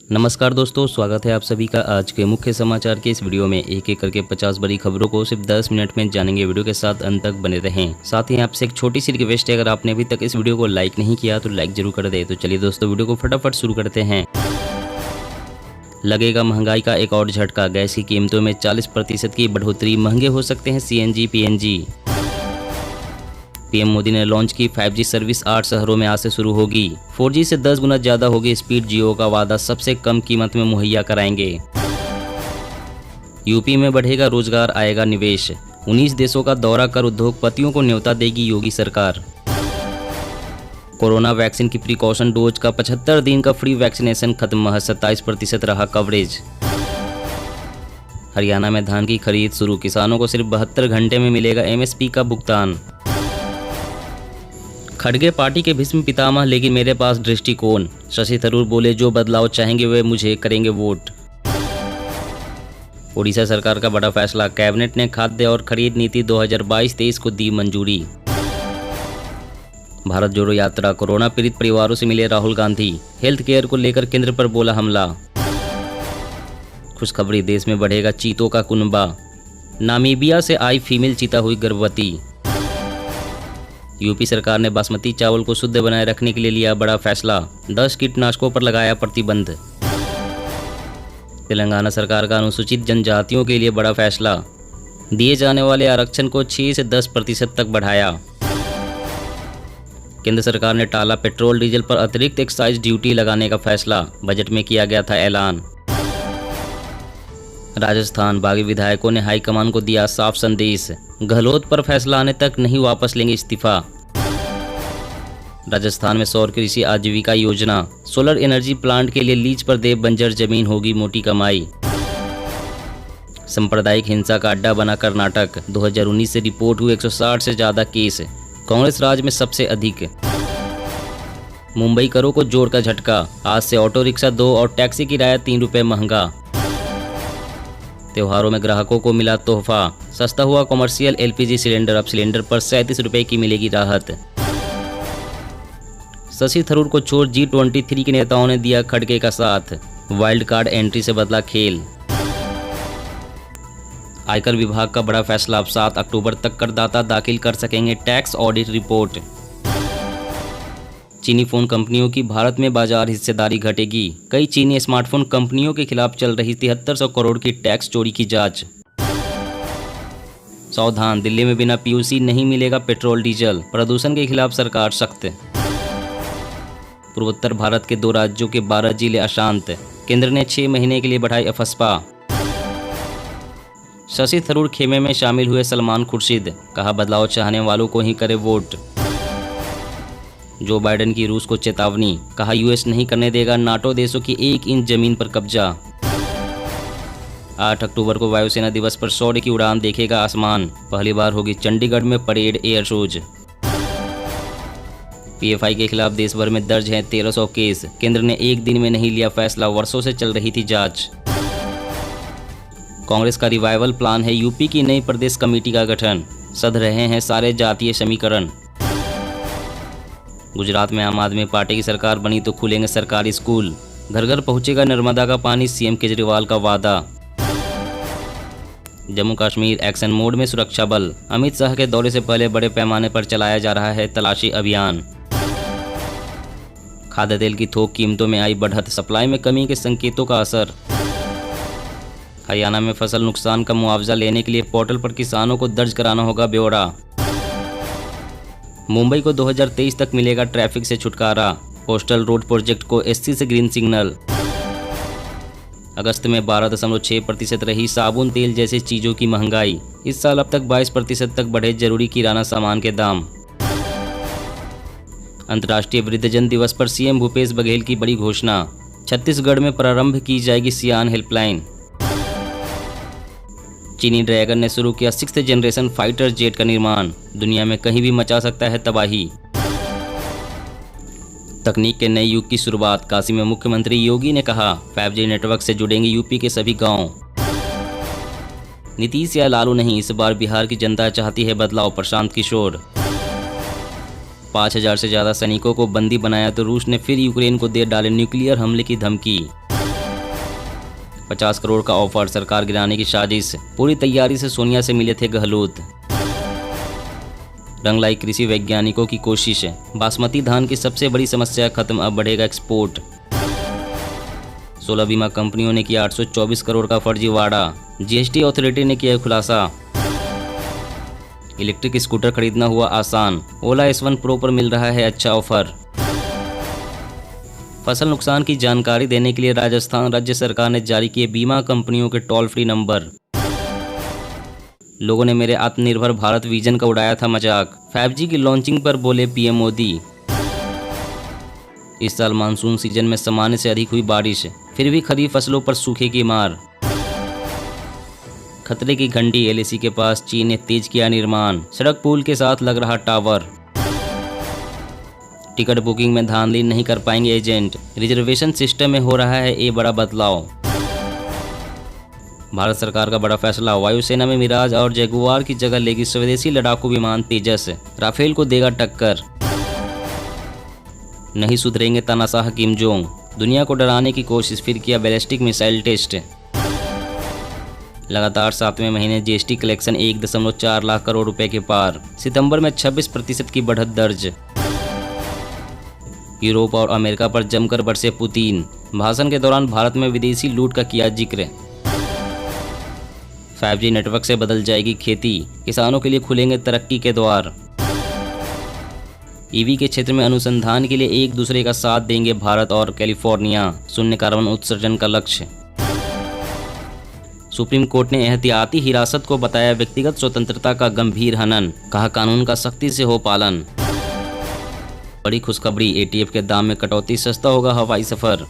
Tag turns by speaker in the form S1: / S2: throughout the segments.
S1: नमस्कार दोस्तों, स्वागत है आप सभी का आज के मुख्य समाचार के इस वीडियो में। एक एक करके 50 बड़ी खबरों को सिर्फ 10 मिनट में जानेंगे। वीडियो के साथ अंत तक बने रहें। साथ ही आपसे एक छोटी सी रिक्वेस्ट है, अगर आपने अभी तक इस वीडियो को लाइक नहीं किया तो लाइक जरूर कर दे। तो चलिए दोस्तों, वीडियो को फटाफट शुरू करते हैं। लगेगा महंगाई का एक और झटका, गैस की कीमतों में 40% की बढ़ोतरी, महंगे हो सकते हैं CNG PNG। पीएम मोदी ने लॉन्च की 5G सर्विस 8 शहरों में आज से शुरू होगी। 4G से 10 गुना ज़्यादा होगी स्पीड, जियो का वादा सबसे कम कीमत में मुहैया कराएंगे। यूपी में बढ़ेगा रोजगार, आएगा निवेश। 19 देशों का दौरा कर उद्योगपतियों को न्योता देगी योगी सरकार। कोरोना वैक्सीन की प्रिकॉशन डोज का 75 दिन का फ्री वैक्सीनेशन खत्म, महज 27% रहा कवरेज। हरियाणा में धान की खरीद शुरू, किसानों को सिर्फ 72 घंटे में मिलेगा MSP का भुगतान। खड़गे पार्टी के भीष्म पितामह, लेकिन मेरे पास दृष्टिकोण। शशि थरूर बोले, जो बदलाव चाहेंगे वे मुझे करेंगे वोट। ओडिशा सरकार का बड़ा फैसला, कैबिनेट ने खाद्य और खरीद नीति 2022-23 को दी मंजूरी। भारत जोड़ो यात्रा, कोरोना पीड़ित परिवारों से मिले राहुल गांधी, हेल्थ केयर को लेकर केंद्र पर बोला हमला। खुशखबरी, देश में बढ़ेगा चीतों का कुनबा, नामीबिया से आई फीमेल चीता हुई गर्भवती। यूपी सरकार ने बासमती चावल को शुद्ध बनाए रखने के लिए लिया बड़ा फैसला, 10 कीटनाशकों पर लगाया प्रतिबंध। तेलंगाना सरकार का अनुसूचित जनजातियों के लिए बड़ा फैसला, दिए जाने वाले आरक्षण को 6 से 10% तक बढ़ाया। केंद्र सरकार ने टाला पेट्रोल डीजल पर अतिरिक्त एक्साइज ड्यूटी लगाने का फैसला, बजट में किया गया था ऐलान। राजस्थान, बागी विधायकों ने हाईकमान को दिया साफ संदेश, गहलोत पर फैसला आने तक नहीं वापस लेंगे इस्तीफा। राजस्थान में सौर कृषि आजीविका योजना, सोलर एनर्जी प्लांट के लिए लीज पर दे बंजर जमीन, होगी मोटी कमाई। सांप्रदायिक हिंसा का अड्डा बना कर्नाटक, 2019 से रिपोर्ट हुए 160 से ज़्यादा केस, कांग्रेस राज में सबसे अधिक। मुंबई करों को जोर का झटका, आज से ऑटो रिक्शा 2 और टैक्सी किराया 3 रुपये महंगा। त्योहारों में ग्राहकों को मिला तोहफा, सस्ता हुआ कॉमर्शियल LPG सिलेंडर, अब सिलेंडर पर 37 रुपये की मिलेगी राहत। शशि थरूर को छोड़ G23 के नेताओं ने दिया खड़गे का साथ, वाइल्ड कार्ड एंट्री से बदला खेल। आयकर विभाग का बड़ा फैसला, अब 7 अक्टूबर तक करदाता दाखिल कर सकेंगे टैक्स ऑडिट रिपोर्ट। चीनी फोन कंपनियों की भारत में बाजार हिस्सेदारी घटेगी, कई चीनी स्मार्टफोन कंपनियों के खिलाफ चल रही 7300 करोड़ की टैक्स चोरी की जांच। सावधान, दिल्ली में बिना PUC नहीं मिलेगा पेट्रोल डीजल, प्रदूषण के खिलाफ सरकार सख्त। पूर्वोत्तर भारत के 2 राज्यों के 12 जिले अशांत, केंद्र ने 6 महीने के लिए बढ़ाई अफस्पा। शशि थरूर खेमे में शामिल हुए सलमान खुर्शीद, कहा बदलाव चाहने वालों को ही करे वोट। जो बाइडेन की रूस को चेतावनी, कहा US नहीं करने देगा नाटो देशों की 1 इंच जमीन पर कब्जा। 8 अक्टूबर को वायुसेना दिवस पर शौर्य की उड़ान देखेगा आसमान, पहली बार होगी चंडीगढ़ में परेड एयर शोज। PFI के खिलाफ देश भर में दर्ज हैं 1300 केस, केंद्र ने एक दिन में नहीं लिया फैसला, वर्षों से चल रही थी जांच। कांग्रेस का रिवाइवल प्लान है, यूपी की नई प्रदेश कमेटी का गठन, सध रहे हैं सारे जातीय समीकरण। गुजरात में आम आदमी पार्टी की सरकार बनी तो खुलेंगे सरकारी स्कूल, घर घर पहुंचेगा नर्मदा का पानी, CM केजरीवाल का वादा। जम्मू कश्मीर एक्शन मोड में सुरक्षा बल, अमित शाह के दौरे से पहले बड़े पैमाने पर चलाया जा रहा है तलाशी अभियान। खाद्य तेल की थोक कीमतों में आई बढ़त, सप्लाई में कमी के संकेतों का असर। हरियाणा में फसल नुकसान का मुआवजा लेने के लिए पोर्टल पर किसानों को दर्ज कराना होगा ब्यौरा। मुंबई को 2023 तक मिलेगा ट्रैफिक से छुटकारा, कोस्टल रोड प्रोजेक्ट को SC से ग्रीन सिग्नल। अगस्त में 12.6% रही साबुन तेल जैसी चीज़ों की महंगाई, इस साल अब तक 22% तक बढ़े जरूरी किराना सामान के दाम। अंतर्राष्ट्रीय वृद्धजन दिवस पर CM भूपेश बघेल की बड़ी घोषणा, छत्तीसगढ़ में प्रारंभ की जाएगी सियान हेल्पलाइन। चीनी ड्रैगन ने शुरू किया 6th जनरेशन फाइटर जेट का निर्माण, दुनिया में कहीं भी मचा सकता है तबाही। तकनीक के नए युग की शुरुआत, काशी में मुख्यमंत्री योगी ने कहा 5G नेटवर्क से जुड़ेंगे यूपी के सभी गांव। नीतीश या लालू नहीं, इस बार बिहार की जनता चाहती है बदलाव, प्रशांत किशोर। 5000 से ज़्यादा सैनिकों को बंदी बनाया तो रूस ने फिर यूक्रेन को दे डाले न्यूक्लियर हमले की धमकी। 50 करोड़ का ऑफर, सरकार गिराने की साजिश। पूरी तैयारी से सोनिया से मिले थे गहलोत। रंग लाई कृषि वैज्ञानिकों की कोशिश, बासमती धान की सबसे बड़ी समस्या खत्म, अब बढ़ेगा एक्सपोर्ट। 16 बीमा कंपनियों ने किया 824 करोड़ का फर्जीवाड़ा, जीएसटी अथॉरिटी ने किया खुलासा। इलेक्ट्रिक स्कूटर खरीदना हुआ आसान, ओला S1 प्रो पर मिल रहा है अच्छा ऑफर। फसल नुकसान की जानकारी देने के लिए राजस्थान राज्य सरकार ने जारी किए बीमा कंपनियों के टोल फ्री नंबर। लोगों ने मेरे आत्मनिर्भर भारत विजन का उड़ाया था मजाक, 5G की लॉन्चिंग पर बोले पीएम मोदी। इस साल मानसून सीजन में सामान्य से अधिक हुई बारिश, फिर भी खरीफ फसलों पर सूखे की मार। खतरे की घंटी, LAC के पास चीन ने तेज किया निर्माण, सड़क पुल के साथ लग रहा टावर। टिकट बुकिंग में धांधली नहीं कर पाएंगे एजेंट, रिजर्वेशन सिस्टम में हो रहा है ये बड़ा बदलाव। भारत सरकार का बड़ा फैसला, वायुसेना में मिराज और जगुआर की जगह लेगी स्वदेशी लड़ाकू विमान तेजस, राफेल को देगा टक्कर। नहीं सुधरेंगे तानाशाह किम जोंग, दुनिया को डराने की कोशिश, फिर किया बैलिस्टिक मिसाइल टेस्ट। लगातार 7वें महीने जीएसटी कलेक्शन 1.4 लाख करोड़ रुपए के पार, सितंबर में 26% की बढ़त दर्ज। यूरोप और अमेरिका पर जमकर बरसे पुतिन, भाषण के दौरान भारत में विदेशी लूट का किया जिक्र। 5G नेटवर्क से बदल जाएगी खेती, किसानों के लिए खुलेंगे तरक्की के द्वार। ईवी के क्षेत्र में अनुसंधान के लिए एक दूसरे का साथ देंगे भारत और कैलिफोर्निया, शून्य कार्बन उत्सर्जन का लक्ष्य। सुप्रीम कोर्ट ने एहतियाती हिरासत को बताया व्यक्तिगत स्वतंत्रता का गंभीर हनन, कहा कानून का सख्ती से हो पालन। बड़ी खुशखबरी, ATF के दाम में कटौती, सस्ता होगा हवाई सफर।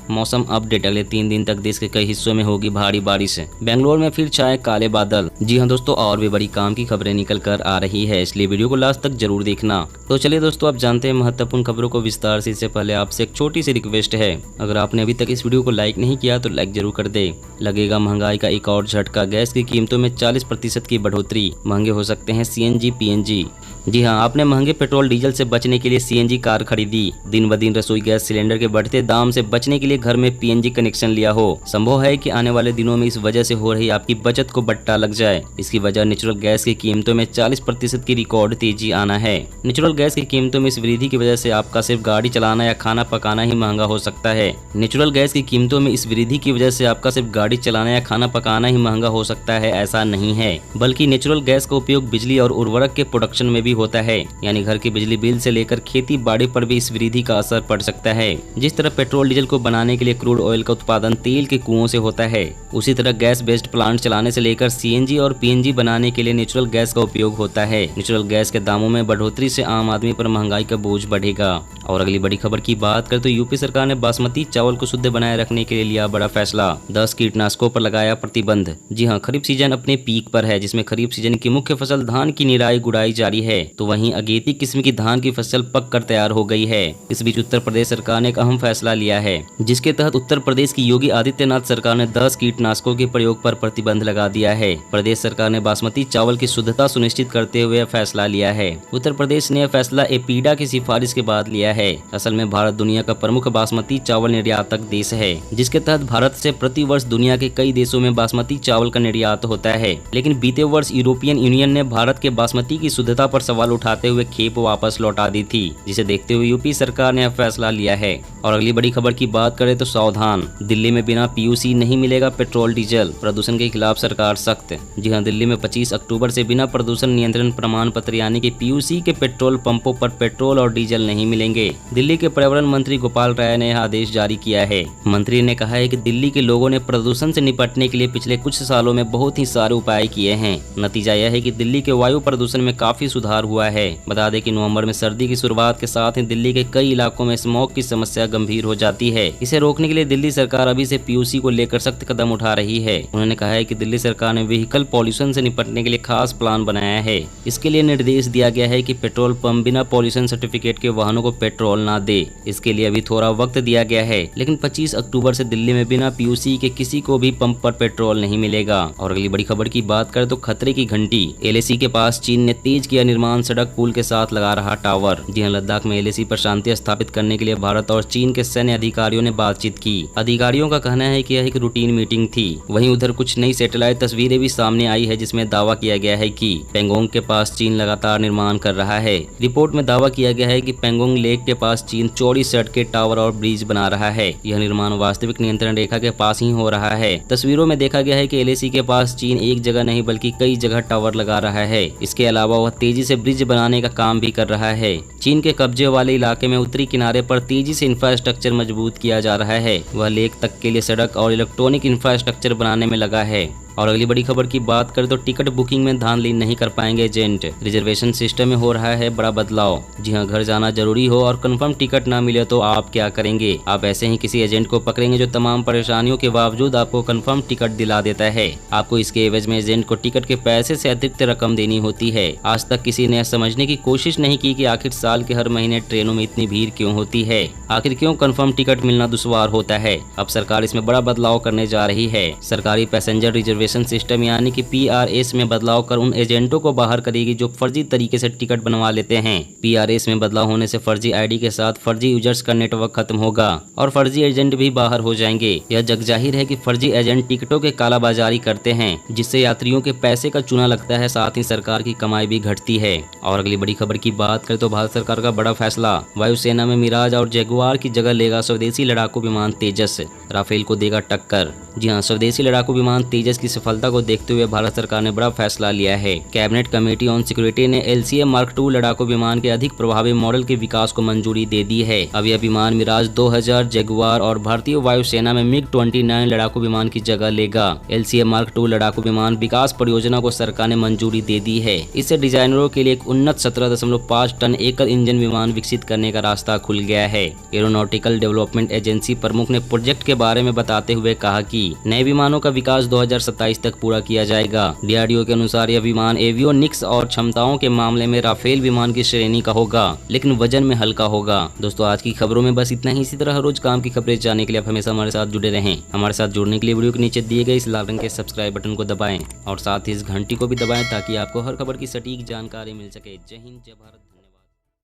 S1: मौसम अपडेट, अगले 3 दिन तक देश के कई हिस्सों में होगी भारी बारिश, बेंगलोर में फिर छाए काले बादल। जी हां दोस्तों, और भी बड़ी काम की खबरें निकल कर आ रही है, इसलिए वीडियो को लास्ट तक जरूर देखना। तो चलिए दोस्तों, आप जानते हैं महत्वपूर्ण खबरों को विस्तार से। इससे पहले आपसे एक छोटी सी रिक्वेस्ट है, अगर आपने अभी तक इस वीडियो को लाइक नहीं किया तो लाइक जरूर कर दे। लगेगा महंगाई का एक और झटका, गैस की कीमतों में 40% की बढ़ोतरी, महंगे हो सकते हैं CNG PNG। जी हां, आपने महंगे पेट्रोल डीजल से बचने के लिए CNG कार खरीदी, दिन ब दिन रसोई गैस सिलेंडर के बढ़ते दाम से बचने के लिए घर में PNG कनेक्शन लिया हो, संभव है कि आने वाले दिनों में इस वजह से हो रही आपकी बचत को बट्टा लग जाए। इसकी वजह नेचुरल गैस की कीमतों में 40% की रिकॉर्ड तेजी आना है। नेचुरल गैस की कीमतों में इस वृद्धि की वजह से आपका सिर्फ गाड़ी चलाना या खाना पकाना ही महंगा हो सकता है। नेचुरल गैस की कीमतों में इस वृद्धि की वजह से आपका सिर्फ गाड़ी चलाना या खाना पकाना ही महंगा हो सकता है, ऐसा नहीं है, बल्कि नेचुरल गैस का उपयोग बिजली और उर्वरक के प्रोडक्शन में भी होता है, यानी घर के बिजली बिल से लेकर खेती बाड़ी पर भी इस वृद्धि का असर पड़ सकता है। जिस तरह पेट्रोल डीजल को बनाने के लिए क्रूड ऑयल का उत्पादन तेल के कुओं से होता है, उसी तरह गैस बेस्ड प्लांट चलाने से लेकर CNG और PNG बनाने के लिए नेचुरल गैस का उपयोग होता है। नेचुरल गैस के दामों में बढ़ोतरी से आम आदमी पर महंगाई का बोझ बढ़ेगा। और अगली बड़ी खबर की बात करें तो यूपी सरकार ने बासमती चावल को शुद्ध बनाए रखने के लिए लिया बड़ा फैसला, 10 कीटनाशकों पर लगाया प्रतिबंध। जी हां, खरीफ सीजन अपने पीक पर है, जिसमें खरीफ सीजन की मुख्य फसल धान की निराई गुड़ाई जारी है, तो वहीं अगेती किस्म की धान की फसल पक कर तैयार हो गई है। इस बीच उत्तर प्रदेश सरकार ने एक अहम फैसला लिया है, जिसके तहत उत्तर प्रदेश की योगी आदित्यनाथ सरकार ने 10 कीटनाशकों के प्रयोग पर प्रतिबंध लगा दिया है। प्रदेश सरकार ने बासमती चावल की शुद्धता सुनिश्चित करते हुए फैसला लिया है। उत्तर प्रदेश ने यह फैसला एपीडा की सिफारिश के बाद लिया है। असल में भारत दुनिया का प्रमुख बासमती चावल निर्यातक देश है, जिसके तहत भारत से प्रति वर्ष दुनिया के कई देशों में बासमती चावल का निर्यात होता है। लेकिन बीते वर्ष यूरोपियन यूनियन ने भारत के बासमती की शुद्धता पर सवाल उठाते हुए खेप वापस लौटा दी थी, जिसे देखते हुए यूपी सरकार ने यह फैसला लिया है। और अगली बड़ी खबर की बात करें तो सावधान, दिल्ली में बिना PUC नहीं मिलेगा पेट्रोल डीजल, प्रदूषण के खिलाफ सरकार सख्त। जी हां, दिल्ली में 25 अक्टूबर से बिना प्रदूषण नियंत्रण प्रमाण पत्र यानी कि PUC के पेट्रोल पंपों पर पेट्रोल और डीजल नहीं मिलेंगे। दिल्ली के पर्यावरण मंत्री गोपाल राय ने यह आदेश जारी किया है। मंत्री ने कहा है कि दिल्ली के लोगों ने प्रदूषण से निपटने के लिए पिछले कुछ सालों में बहुत ही सारे उपाय किए हैं। नतीजा यह है कि दिल्ली के वायु प्रदूषण में काफी सुधार हुआ है। बता दें कि नवंबर में सर्दी की शुरुआत के साथ ही दिल्ली के कई इलाकों में स्मॉग की समस्या गंभीर हो जाती है। इसे रोकने के लिए दिल्ली सरकार अभी से PUC को लेकर सख्त कदम उठा रही है। उन्होंने कहा है कि दिल्ली सरकार ने व्हीकल पॉल्यूशन से निपटने के लिए खास प्लान बनाया है। इसके लिए निर्देश दिया गया है कि पेट्रोल पंप बिना पॉल्यूशन सर्टिफिकेट के वाहनों को पेट्रोल ना दे। इसके लिए अभी थोड़ा वक्त दिया गया है, लेकिन 25 अक्टूबर से दिल्ली में बिना PUC के किसी को भी पंप पर पेट्रोल नहीं मिलेगा। और अगली बड़ी खबर की बात करें तो खतरे की घंटी, LAC के पास चीन ने तेज किया निर्माण विमान, सड़क, पुल के साथ लगा रहा टावर। जी हाँ, लद्दाख में LAC पर शांति स्थापित करने के लिए भारत और चीन के सैन्य अधिकारियों ने बातचीत की। अधिकारियों का कहना है कि यह एक रूटीन मीटिंग थी। वहीं उधर कुछ नई सैटेलाइट तस्वीरें भी सामने आई है, जिसमें दावा किया गया है कि पेंगोंग के पास चीन लगातार निर्माण कर रहा है। रिपोर्ट में दावा किया गया है कि पेंगोंग लेक के पास चीन चौड़ी सड़कें, टावर और ब्रिज बना रहा है। यह निर्माण वास्तविक नियंत्रण रेखा के पास ही हो रहा है। तस्वीरों में देखा गया है कि LAC के पास चीन एक जगह नहीं बल्कि कई जगह टावर लगा रहा है। इसके अलावा वह तेजी से ब्रिज बनाने का काम भी कर रहा है। चीन के कब्जे वाले इलाके में उत्तरी किनारे पर तेजी से इंफ्रास्ट्रक्चर मजबूत किया जा रहा है। वह लेक तक के लिए सड़क और इलेक्ट्रॉनिक इंफ्रास्ट्रक्चर बनाने में लगा है। और अगली बड़ी खबर की बात करें तो टिकट बुकिंग में धांधली नहीं कर पाएंगे एजेंट। रिजर्वेशन सिस्टम में हो रहा है बड़ा बदलाव। जी हां, घर जाना जरूरी हो और कंफर्म टिकट ना मिले तो आप क्या करेंगे? आप ऐसे ही किसी एजेंट को पकड़ेंगे जो तमाम परेशानियों के बावजूद आपको कंफर्म टिकट दिला देता है। आपको इसके एवज में एजेंट को टिकट के पैसे से अतिरिक्त रकम देनी होती है। आज तक किसी ने समझने की कोशिश नहीं की कि आखिर साल के हर महीने ट्रेनों में इतनी भीड़ क्यों होती है। आखिर क्यों कंफर्म टिकट मिलना दुश्वार होता है? अब सरकार इसमें बड़ा बदलाव करने जा रही है। सरकारी पैसेंजर रिजर्वेशन सिस्टम यानी कि PRS में बदलाव कर उन एजेंटों को बाहर करेगी जो फर्जी तरीके से टिकट बनवा लेते हैं। PRS में बदलाव होने से फर्जी ID के साथ फर्जी यूजर्स का नेटवर्क खत्म होगा और फर्जी एजेंट भी बाहर हो जाएंगे। यह जगजाहिर है कि फर्जी एजेंट टिकटों के कालाबाजारी करते हैं, जिससे यात्रियों के पैसे का चूना लगता है, साथ ही सरकार की कमाई भी घटती है। और अगली बड़ी खबर की बात करें तो भारत सरकार का बड़ा फैसला। वायुसेना में मिराज और जगुआर की जगह लेगा स्वदेशी लड़ाकू विमान तेजस। राफेल को देगा टक्कर। जी हाँ, स्वदेशी लड़ाकू विमान तेजस की सफलता को देखते हुए भारत सरकार ने बड़ा फैसला लिया है। कैबिनेट कमेटी ऑन सिक्योरिटी ने LCA Mark II लड़ाकू विमान के अधिक प्रभावी मॉडल के विकास को मंजूरी दे दी है। अब यह विमान मिराज 2000, जगुआर और भारतीय वायुसेना में MiG-29 लड़ाकू विमान की जगह लेगा। LCA Mark II लड़ाकू विमान विकास परियोजना को सरकार ने मंजूरी दे दी है। इससे डिजाइनरों के लिए एक उन्नत 17.5 टन एकल इंजन विमान विकसित करने का रास्ता खुल गया है। एरोनॉटिकल डेवलपमेंट एजेंसी प्रमुख ने प्रोजेक्ट के बारे में बताते हुए कहा कि नए विमानों का विकास 2027 तक पूरा किया जाएगा। DRDO के अनुसार यह विमान एवियोनिक्स और क्षमताओं के मामले में राफेल विमान की श्रेणी का होगा, लेकिन वजन में हल्का होगा। दोस्तों, आज की खबरों में बस इतना ही। इसी तरह हर रोज काम की खबरें जानने के लिए आप हमेशा हमारे साथ जुड़े रहें। हमारे साथ जुड़ने के लिए वीडियो के नीचे दिए गए इस लाल रंग के सब्सक्राइब बटन को दबाएं और साथ ही इस घंटी को भी दबाएं ताकि आपको हर खबर की सटीक जानकारी मिल सके। जय हिंद, जय भारत।